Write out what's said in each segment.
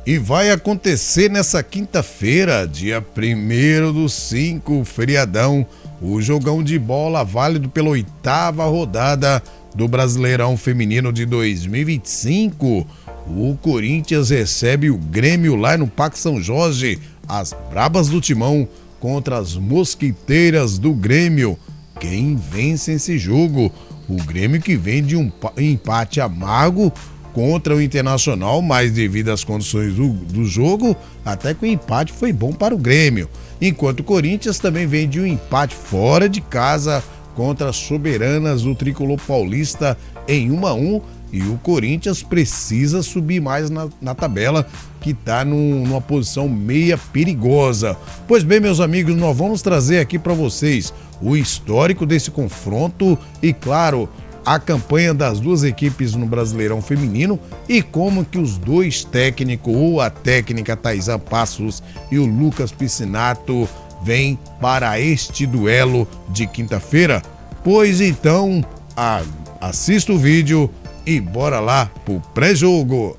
E vai acontecer nessa quinta-feira, dia 1º do 5, feriadão, o jogão de bola válido pela 8ª rodada do Brasileirão Feminino de 2025. O Corinthians recebe o Grêmio lá no Parque São Jorge, as Brabas do Timão contra as Mosquiteiras do Grêmio. Quem vence esse jogo? O Grêmio, que vem de um empate amargo contra o Internacional, mas devido às condições do jogo, até que o empate foi bom para o Grêmio. Enquanto o Corinthians também vem de um empate fora de casa contra as Soberanas do Tricolor Paulista em 1-1, e o Corinthians precisa subir mais na tabela, que está numa posição meia perigosa. Pois bem, meus amigos, nós vamos trazer aqui para vocês o histórico desse confronto e, claro, a campanha das duas equipes no Brasileirão Feminino e como que os dois técnicos, ou a técnica Taizan Passos e o Lucas Piscinato, vêm para este duelo de quinta-feira. Pois então, assista o vídeo e bora lá pro pré-jogo.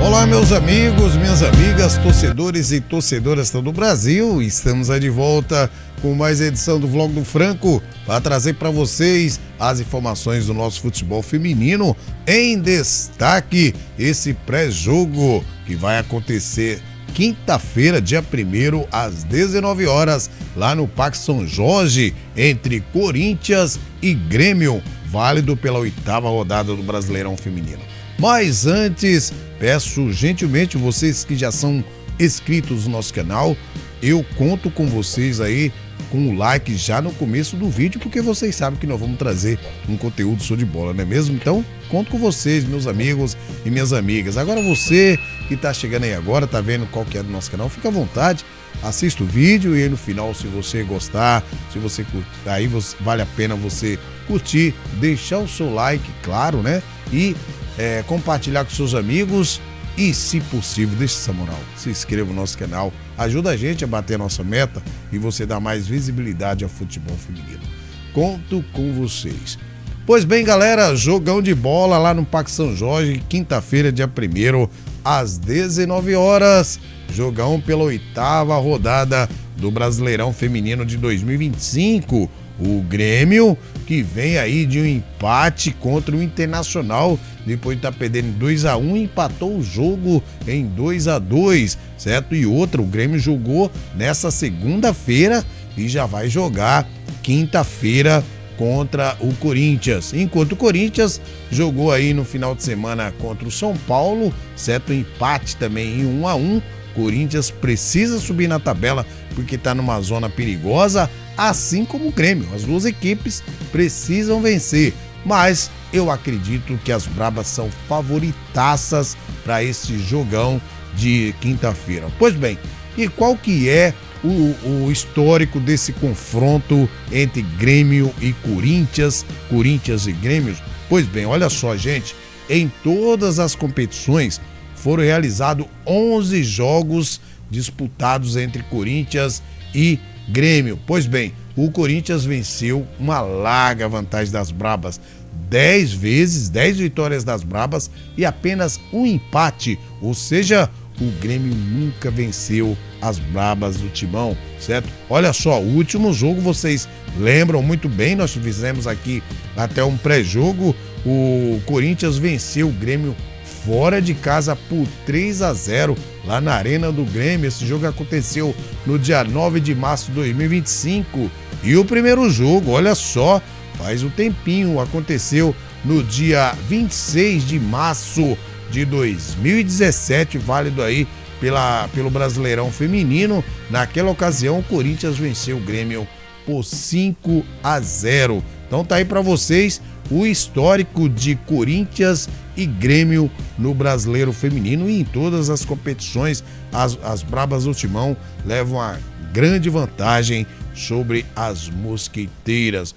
Olá, meus amigos, minhas amigas, torcedores e torcedoras do Brasil. Estamos aí de volta com mais edição do Vlog do Franco para trazer para vocês as informações do nosso futebol feminino. Em destaque, esse pré-jogo que vai acontecer quinta-feira, dia 1º, às 19 horas, lá no Parque São Jorge, entre Corinthians e Grêmio, válido pela 8ª rodada do Brasileirão Feminino. Mas antes, peço gentilmente vocês que já são inscritos no nosso canal, eu conto com vocês aí com o like já no começo do vídeo, porque vocês sabem que nós vamos trazer um conteúdo show de bola, não é mesmo? Então, conto com vocês, meus amigos e minhas amigas. Agora você que tá chegando aí agora, tá vendo qual que é do nosso canal, fica à vontade, assista o vídeo e aí no final, se você gostar, se você curtir, aí vale a pena você curtir, deixar o seu like, claro, né? E compartilhar com seus amigos e, se possível, deixe essa moral, se inscreva no nosso canal, ajuda a gente a bater a nossa meta e você dá mais visibilidade ao futebol feminino. Conto com vocês. Pois bem, galera, jogão de bola lá no Parque São Jorge, quinta-feira, dia 1º, às 19 horas, jogão pela 8ª rodada do Brasileirão Feminino de 2025. O Grêmio, que vem aí de um empate contra o Internacional, depois de estar perdendo 2-1, empatou o jogo em 2-2, certo? E outra, o Grêmio jogou nessa segunda-feira e já vai jogar quinta-feira contra o Corinthians. Enquanto o Corinthians jogou aí no final de semana contra o São Paulo, certo? Empate também em 1-1. Corinthians precisa subir na tabela porque está numa zona perigosa, assim como o Grêmio. As duas equipes precisam vencer, mas eu acredito que as Brabas são favoritaças para esse jogão de quinta-feira. Pois bem, e qual que é o histórico desse confronto entre Grêmio e Corinthians e Grêmio? Pois bem, olha só, gente, em todas as competições foram realizados 11 jogos disputados entre Corinthians e Grêmio. Pois bem, o Corinthians venceu uma larga vantagem das Brabas, 10 vezes, 10 vitórias das Brabas e apenas um empate, ou seja, o Grêmio nunca venceu as Brabas do Timão, certo? Olha só, o último jogo vocês lembram muito bem, nós fizemos aqui até um pré-jogo, o Corinthians venceu o Grêmio fora de casa por 3-0 lá na Arena do Grêmio. Esse jogo aconteceu no dia 9 de março de 2025 e o primeiro jogo, olha só, faz um tempinho, aconteceu no dia 26 de março de 2017, válido aí pelo Brasileirão Feminino. Naquela ocasião, o Corinthians venceu o Grêmio por 5-0. Então tá aí para vocês o histórico de Corinthians e Grêmio no Brasileiro Feminino, e em todas as competições as Brabas do Timão levam a grande vantagem sobre as mosquiteiras.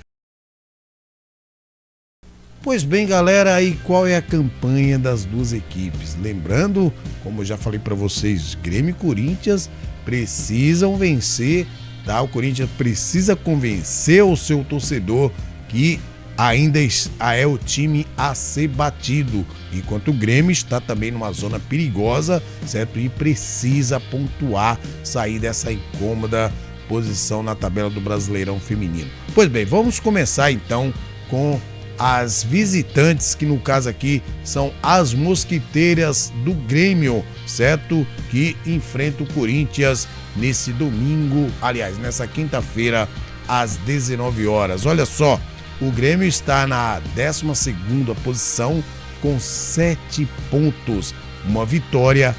Pois bem, galera, aí qual é a campanha das duas equipes? Lembrando, como eu já falei para vocês, Grêmio e Corinthians precisam vencer, tá? O Corinthians precisa convencer o seu torcedor que ainda é o time a ser batido, enquanto o Grêmio está também numa zona perigosa, certo? E precisa pontuar, sair dessa incômoda posição na tabela do Brasileirão Feminino. Pois bem, vamos começar então com as visitantes, que no caso aqui são as mosquiteiras do Grêmio, certo? Que enfrenta o Corinthians nesse domingo, aliás, nessa quinta-feira, às 19 horas. Olha só, o Grêmio está na 12ª posição com 7 pontos, uma vitória,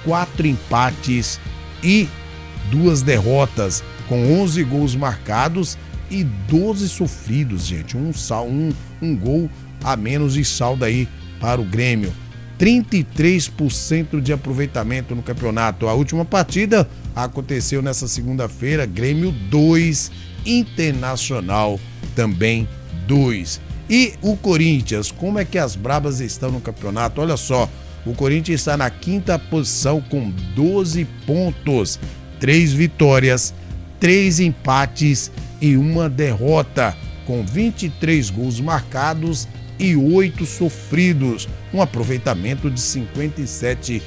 4 empates e 2 derrotas, com 11 gols marcados e 12 sofridos, gente. Um gol a menos de saldo aí para o Grêmio. 33% de aproveitamento no campeonato. A última partida aconteceu nessa segunda-feira, Grêmio 2, Internacional também 2. E o Corinthians, como é que as Brabas estão no campeonato? Olha só, o Corinthians está na 5ª posição com 12 pontos, 3 vitórias, 3 empates e 1 derrota, com 23 gols marcados e 8 sofridos, um aproveitamento de 57%.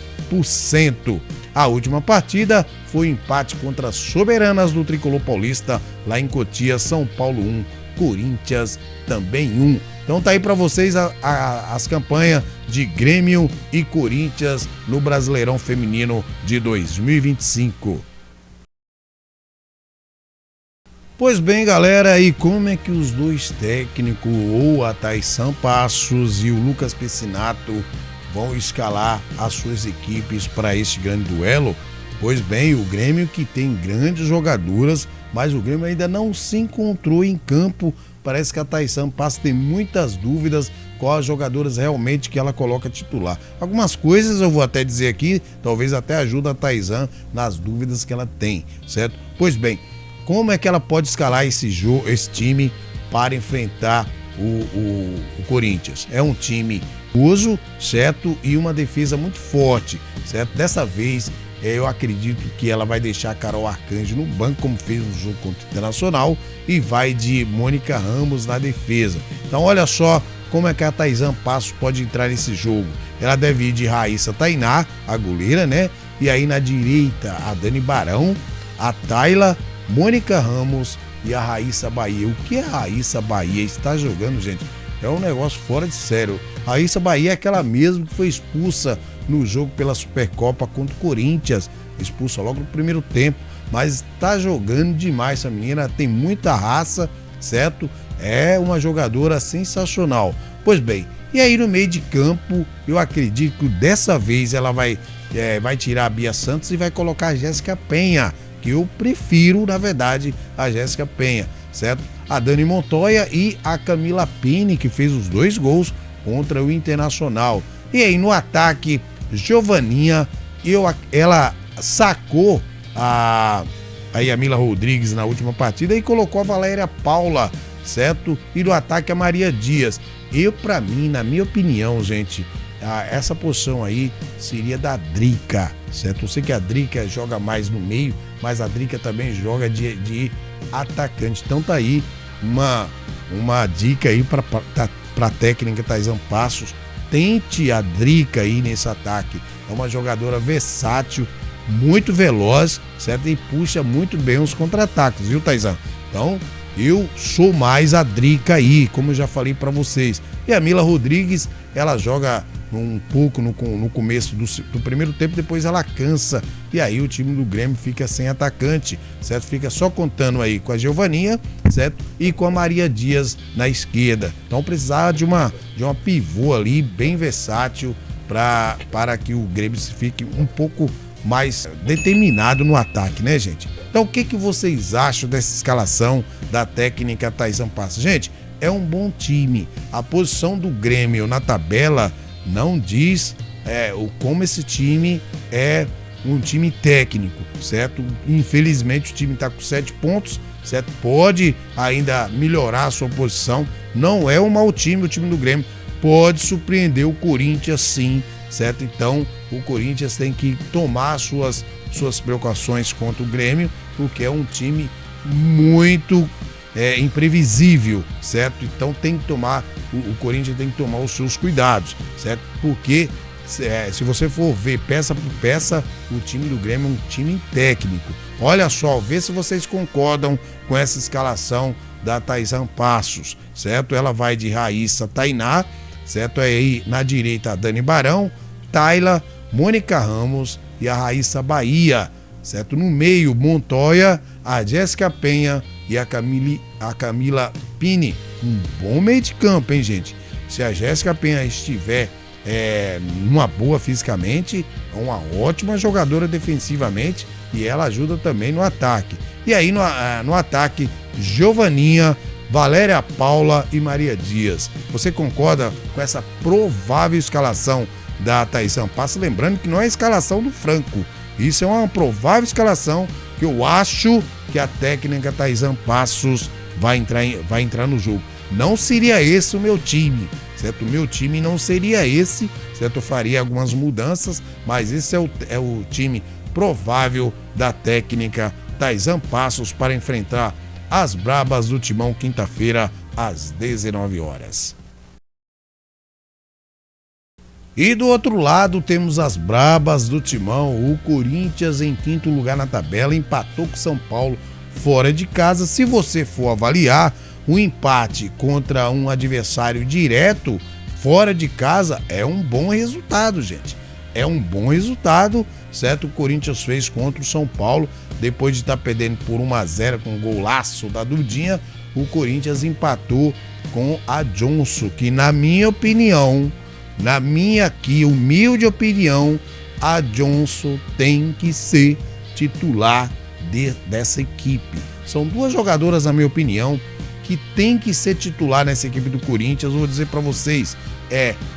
A última partida foi empate contra as soberanas do Tricolor Paulista, lá em Cotia, São Paulo 1, Corinthians também 1. Então tá aí para vocês as campanhas de Grêmio e Corinthians no Brasileirão Feminino de 2025. Pois bem, galera, e como é que os dois técnicos, ou a Thaísan Passos e o Lucas Piscinato, vão escalar as suas equipes para este grande duelo? Pois bem, o Grêmio, que tem grandes jogadoras, mas o Grêmio ainda não se encontrou em campo. Parece que a Thaísan Passos tem muitas dúvidas quais jogadoras realmente que ela coloca titular. Algumas coisas eu vou até dizer aqui, talvez até ajude a Thaísan nas dúvidas que ela tem, certo? Pois bem, como é que ela pode escalar esse time para enfrentar o Corinthians? É um time uso, certo? E uma defesa muito forte, certo? Dessa vez, eu acredito que ela vai deixar a Carol Arcanjo no banco, como fez no jogo contra o Internacional, e vai de Mônica Ramos na defesa. Então, olha só como é que a Thaísan Passos pode entrar nesse jogo. Ela deve ir de Raíssa Tainá, a goleira, né? E aí na direita, a Dani Barão, a Tayla, Mônica Ramos e a Raíssa Bahia. O que a Raíssa Bahia está jogando, gente? É um negócio fora de sério. A Raíssa Bahia é aquela mesma que foi expulsa no jogo pela Supercopa contra o Corinthians. Expulsa logo no primeiro tempo. Mas está jogando demais essa menina. Tem muita raça, certo? É uma jogadora sensacional. Pois bem, e aí no meio de campo, eu acredito que dessa vez ela vai tirar a Bia Santos e vai colocar a Jéssica Penha, que eu prefiro, na verdade, a Jéssica Penha, certo? A Dani Montoya e a Camila Pini, que fez os 2 gols contra o Internacional. E aí no ataque, Giovaninha, ela sacou a Yamila Rodrigues na última partida e colocou a Valéria Paula, certo? E no ataque a Maria Dias. Para mim, na minha opinião, gente, essa posição aí seria da Drica, certo? Eu sei que a Drica joga mais no meio, mas a Drica também joga de atacante. Então tá aí uma dica aí para a técnica Thaísan Passos. Tente a Drica aí nesse ataque. É uma jogadora versátil, muito veloz, certo? E puxa muito bem os contra-ataques, viu, Thaísan? Então, eu sou mais a Drica aí, como eu já falei para vocês. E a Mila Rodrigues, ela joga um pouco no começo do primeiro tempo, depois ela cansa. E aí o time do Grêmio fica sem atacante, certo? Fica só contando aí com a Giovaninha, certo? E com a Maria Dias na esquerda. Então precisava de uma pivô ali, bem versátil, para que o Grêmio fique um pouco mais determinado no ataque, né, gente? Então o que vocês acham dessa escalação da técnica Thaísan Passos? Gente, é um bom time. A posição do Grêmio na tabela não diz como esse time é um time técnico, certo? Infelizmente o time está com 7 pontos, certo? Pode ainda melhorar a sua posição, não é um mau time, o time do Grêmio pode surpreender o Corinthians sim, certo? Então o Corinthians tem que tomar suas precauções contra o Grêmio, porque é um time muito imprevisível, certo? Então tem que tomar, o Corinthians tem que tomar os seus cuidados, certo? Porque se você for ver peça por peça, o time do Grêmio é um time técnico. Olha só, vê se vocês concordam com essa escalação da Taizan Passos, certo? Ela vai de Raíssa, Tainá, certo? Aí na direita a Dani Barão, Tayla, Mônica Ramos e a Raíssa Bahia, certo? No meio, Montoya, a Jéssica Penha e a Camila Pini. Um bom meio de campo, hein, gente? Se a Jéssica Penha estiver numa boa fisicamente, é uma ótima jogadora defensivamente e ela ajuda também no ataque. E aí no ataque, Giovaninha, Valéria Paula e Maria Dias. Você concorda com essa provável escalação da Taizan Passos? Lembrando que não é a escalação do Franco, isso é uma provável escalação que eu acho que a técnica Taizan Passos vai entrar no jogo. Não seria esse o meu time, certo? O meu time não seria esse, certo? Eu faria algumas mudanças, mas esse é o time provável da técnica Taizan Passos para enfrentar as Brabas do Timão, quinta-feira, às 19 horas. E do outro lado temos as Brabas do Timão. O Corinthians em quinto lugar na tabela, empatou com São Paulo fora de casa. Se você for avaliar, um empate contra um adversário direto fora de casa é um bom resultado, gente. É um bom resultado, certo? O Corinthians fez contra o São Paulo, depois de estar perdendo por 1-0 com um golaço da Dudinha, o Corinthians empatou com a Johnson, que na minha opinião, na minha aqui humilde opinião, a Johnson tem que ser titular dessa equipe. São duas jogadoras, na minha opinião, que tem que ser titular nessa equipe do Corinthians. Eu vou dizer para vocês,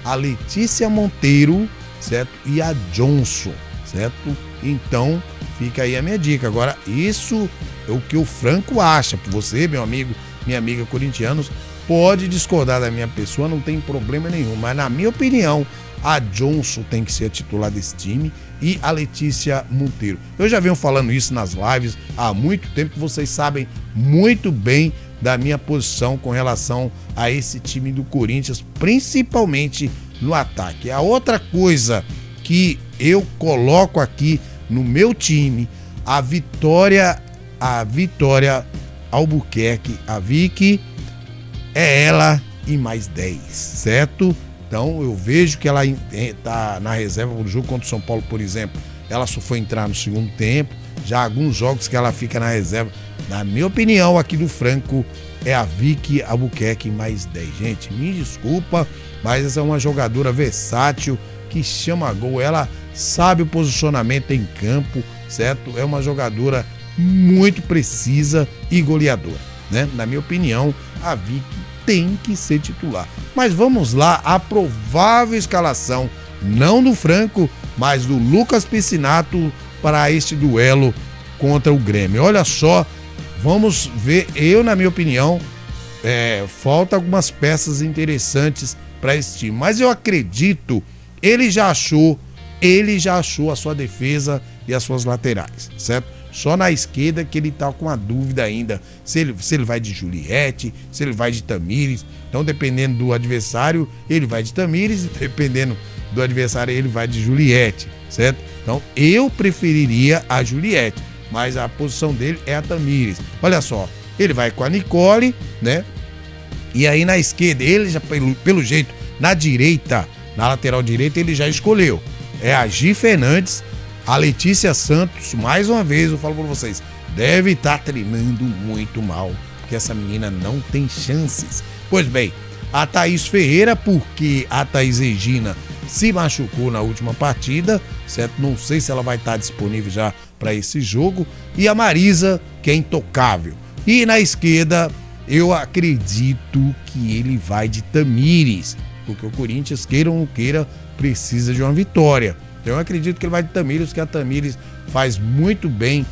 a Letícia Monteiro, certo? E a Johnson, certo? Então, fica aí a minha dica. Agora, isso é o que o Franco acha. Você, meu amigo, minha amiga corintianos, pode discordar da minha pessoa, não tem problema nenhum. Mas, na minha opinião, a Johnson tem que ser a titular desse time e a Letícia Monteiro. Eu já venho falando isso nas lives há muito tempo, vocês sabem muito bem da minha posição com relação a esse time do Corinthians, principalmente no ataque. A outra coisa que eu coloco aqui no meu time, a Vitória Albuquerque, a Vicky, é ela e mais 10, certo? Então eu vejo que ela está na reserva do jogo contra o São Paulo, por exemplo. Ela só foi entrar no segundo tempo. Já alguns jogos que ela fica na reserva. Na minha opinião, aqui do Franco, é a Vicky Albuquerque mais 10. Gente, me desculpa, mas essa é uma jogadora versátil que chama gol. Ela sabe o posicionamento em campo, certo? É uma jogadora muito precisa e goleadora, né? Na minha opinião, a Vicky tem que ser titular. Mas vamos lá, a provável escalação, não do Franco, mas do Lucas Piscinato para este duelo contra o Grêmio. Olha só, vamos ver, na minha opinião, falta algumas peças interessantes para esse time, mas eu acredito, ele já achou a sua defesa e as suas laterais, certo? Só na esquerda que ele tá com uma dúvida ainda, se ele vai de Juliette, se ele vai de Tamires. Então, dependendo do adversário, ele vai de Tamires, e dependendo do adversário, ele vai de Juliette, certo? Então, eu preferiria a Juliette, mas a posição dele é a Tamires. Olha só, ele vai com a Nicole, né? E aí na esquerda, ele já, pelo jeito, na direita, na lateral direita, ele já escolheu. É a Gi Fernandes. A Letícia Santos, mais uma vez, eu falo para vocês, deve estar treinando muito mal, porque essa menina não tem chances. Pois bem, a Thaís Ferreira, porque a Thaís Regina se machucou na última partida, certo? Não sei se ela vai estar disponível já para esse jogo. E a Marisa, que é intocável. E na esquerda, eu acredito que ele vai de Tamires. porque o Corinthians, queira ou não queira, precisa de uma vitória. Então eu acredito que ele vai de Tamires, que a Tamires faz muito bem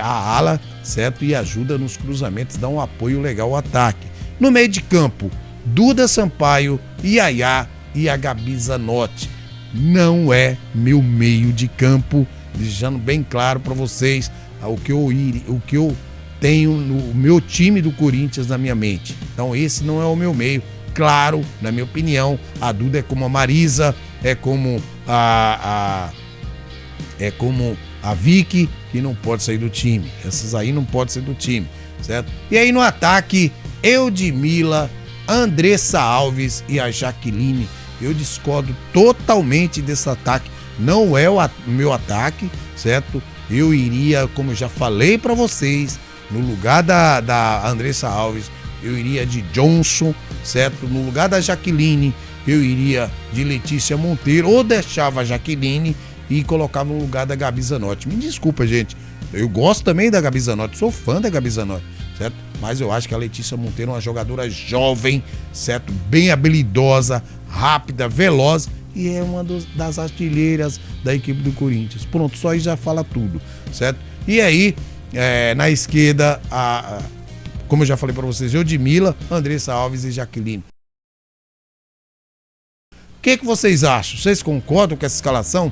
a ala, certo? E ajuda nos cruzamentos, dá um apoio legal ao ataque. No meio de campo, Duda Sampaio, Yaya e a Gabi Zanotti. Não é meu meio de campo, deixando bem claro para vocês o que eu tenho no meu time do Corinthians na minha mente. Então esse não é o meu meio. Claro, na minha opinião, a Duda é como a Marisa, é como a Vicky, que não pode sair do time. Essas aí não podem sair do time, certo? E aí no ataque, Eudmila, Andressa Alves e a Jaqueline. Eu discordo totalmente desse ataque. Não é o meu ataque, certo? Eu iria, como eu já falei para vocês, no lugar da Andressa Alves, eu iria de Johnson, certo? No lugar da Jaqueline, eu iria de Letícia Monteiro, ou deixava a Jaqueline e colocava no lugar da Gabi Zanotti. Me desculpa, gente. Eu gosto também da Gabi Zanotti, sou fã da Gabi Zanotti, certo? Mas eu acho que a Letícia Monteiro é uma jogadora jovem, certo? Bem habilidosa, rápida, veloz e é uma das artilheiras da equipe do Corinthians. Pronto, só aí já fala tudo, certo? E aí, na esquerda, como eu já falei para vocês, Eudmila, Andressa Alves e Jaqueline. O que vocês acham? Vocês concordam com essa escalação?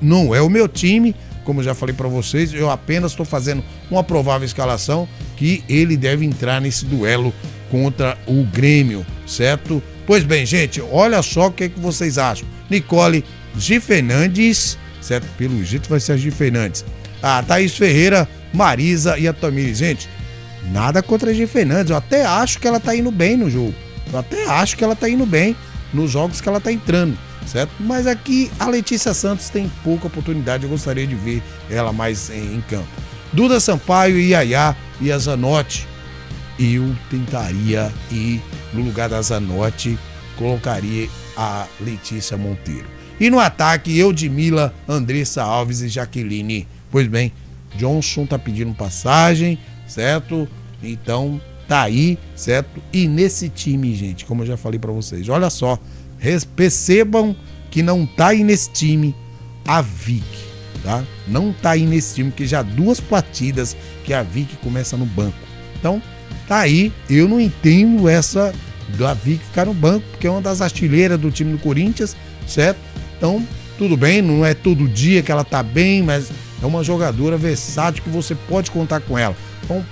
Não é o meu time, como eu já falei para vocês, eu apenas estou fazendo uma provável escalação que ele deve entrar nesse duelo contra o Grêmio, certo? Pois bem, gente, olha só o que vocês acham. Nicole G. Fernandes, certo? Pelo jeito vai ser a G. Fernandes. A Thaís Ferreira, Marisa e a Tamires. Gente, nada contra a G. Fernandes, eu até acho que ela tá indo bem no jogo. Eu até acho que ela tá indo bem nos jogos que ela tá entrando, certo? Mas aqui a Letícia Santos tem pouca oportunidade, eu gostaria de ver ela mais em campo. Duda Sampaio e Yaya e a Zanotti. Eu tentaria ir no lugar da Zanotti, colocaria a Letícia Monteiro. E no ataque, Eudmila, Andressa Alves e Jaqueline. Pois bem, Johnson tá pedindo passagem, certo? Então tá aí, certo? E nesse time, gente, como eu já falei pra vocês, olha só, percebam que não tá aí nesse time a Vicky, tá? Não tá aí nesse time, porque já 2 partidas que a Vicky começa no banco. Então, tá aí, eu não entendo essa da Vicky ficar no banco, porque é uma das artilheiras do time do Corinthians, certo? Então, tudo bem, não é todo dia que ela tá bem, mas é uma jogadora versátil que você pode contar com ela. Então,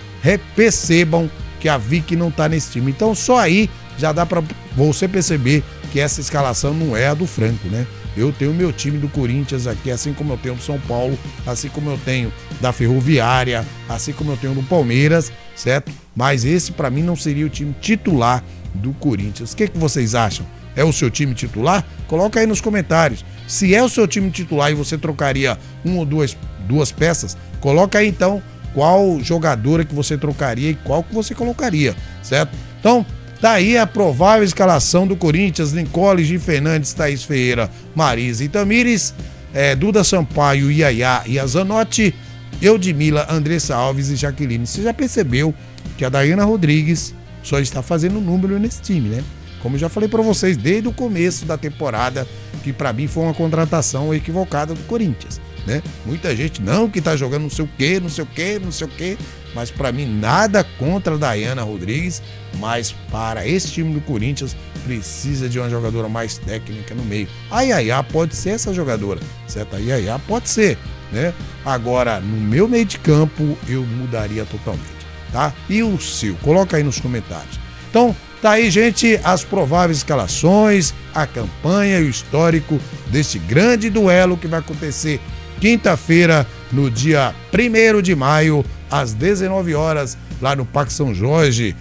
percebam que a Vicky não tá nesse time. Então, só aí já dá pra você perceber que essa escalação não é a do Franco, né? Eu tenho o meu time do Corinthians aqui, assim como eu tenho do São Paulo, assim como eu tenho da Ferroviária, assim como eu tenho do Palmeiras, certo? Mas esse, pra mim, não seria o time titular do Corinthians. O que vocês acham? É o seu time titular? Coloca aí nos comentários. Se é o seu time titular e você trocaria uma ou duas peças, coloca aí então qual jogadora que você trocaria e qual que você colocaria, certo? Então, tá aí a provável escalação do Corinthians: Nicole G. Fernandes, Thaís Ferreira, Marisa e Tamires, Duda Sampaio, Yaya e a Zanotti, Eudmila, Andressa Alves e Jaqueline. Você já percebeu que a Daiana Rodrigues só está fazendo número nesse time, né? Como eu já falei para vocês desde o começo da temporada, que para mim foi uma contratação equivocada do Corinthians, né? Muita gente não, que tá jogando não sei o quê, não sei o quê, não sei o quê, mas para mim nada contra a Daiana Rodrigues, mas para esse time do Corinthians precisa de uma jogadora mais técnica no meio. A Yaya pode ser essa jogadora, certo? A Yaya pode ser, né? Agora, no meu meio de campo, eu mudaria totalmente, tá? E o seu? Coloca aí nos comentários. Então, tá aí, gente, as prováveis escalações, a campanha e o histórico deste grande duelo que vai acontecer quinta-feira, no dia 1º de maio, às 19 horas, lá no Parque São Jorge.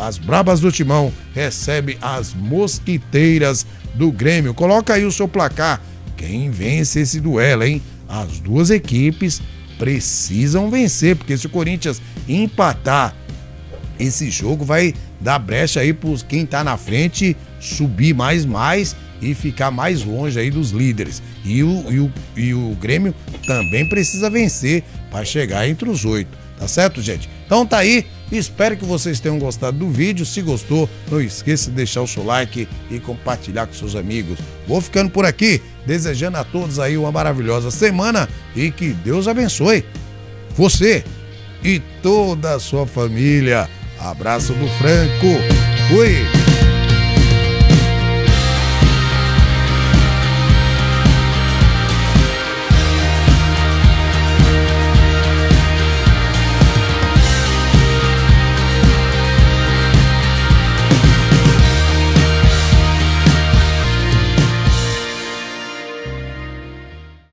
As Brabas do Timão recebe as Mosquiteiras do Grêmio. Coloca aí o seu placar. Quem vence esse duelo, hein? As duas equipes precisam vencer, porque se o Corinthians empatar esse jogo, vai dar brecha aí para quem tá na frente subir mais e ficar mais longe aí dos líderes. E o Grêmio também precisa vencer para chegar entre os 8. Tá certo, gente? Então tá aí, espero que vocês tenham gostado do vídeo. Se gostou, não esqueça de deixar o seu like e compartilhar com seus amigos. Vou ficando por aqui, desejando a todos aí uma maravilhosa semana e que Deus abençoe você e toda a sua família. Abraço do Franco. Fui!